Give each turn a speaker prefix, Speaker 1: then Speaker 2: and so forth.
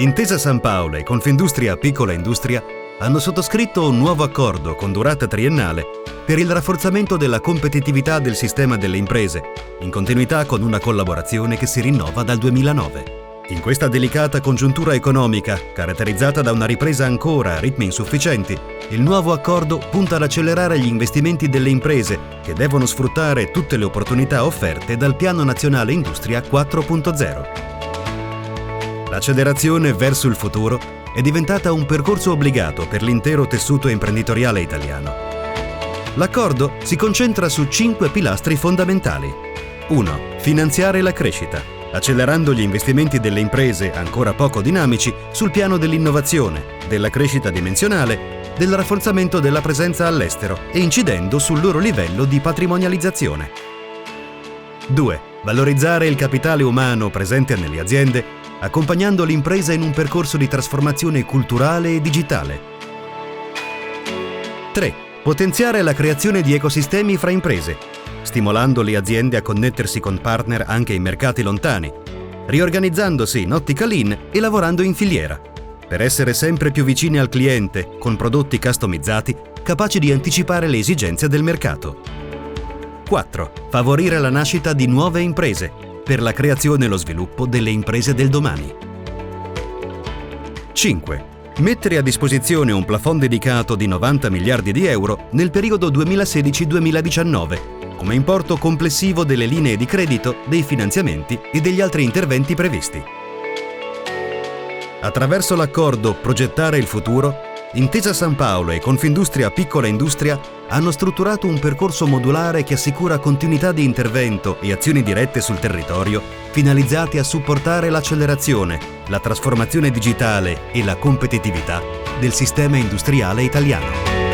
Speaker 1: Intesa San Paolo e Confindustria Piccola Industria hanno sottoscritto un nuovo accordo con durata triennale per il rafforzamento della competitività del sistema delle imprese, in continuità con una collaborazione che si rinnova dal 2009. In questa delicata congiuntura economica, caratterizzata da una ripresa ancora a ritmi insufficienti, il nuovo accordo punta ad accelerare gli investimenti delle imprese che devono sfruttare tutte le opportunità offerte dal Piano Nazionale Industria 4.0. L'accelerazione verso il futuro è diventata un percorso obbligato per l'intero tessuto imprenditoriale italiano. L'accordo si concentra su 5 pilastri fondamentali. 1. Finanziare la crescita, accelerando gli investimenti delle imprese ancora poco dinamici sul piano dell'innovazione, della crescita dimensionale, del rafforzamento della presenza all'estero e incidendo sul loro livello di patrimonializzazione. 2. Valorizzare il capitale umano presente nelle aziende, accompagnando l'impresa in un percorso di trasformazione culturale e digitale. 3. Potenziare la creazione di ecosistemi fra imprese, stimolando le aziende a connettersi con partner anche in mercati lontani, riorganizzandosi in ottica lean e lavorando in filiera, per essere sempre più vicini al cliente con prodotti customizzati capaci di anticipare le esigenze del mercato. 4. Favorire la nascita di nuove imprese, per la creazione e lo sviluppo delle imprese del domani. 5. Mettere a disposizione un plafond dedicato di 90 miliardi di euro nel periodo 2016-2019, come importo complessivo delle linee di credito, dei finanziamenti e degli altri interventi previsti. Attraverso l'accordo Progettare il futuro, Intesa San Paolo e Confindustria Piccola Industria hanno strutturato un percorso modulare che assicura continuità di intervento e azioni dirette sul territorio finalizzate a supportare l'accelerazione, la trasformazione digitale e la competitività del sistema industriale italiano.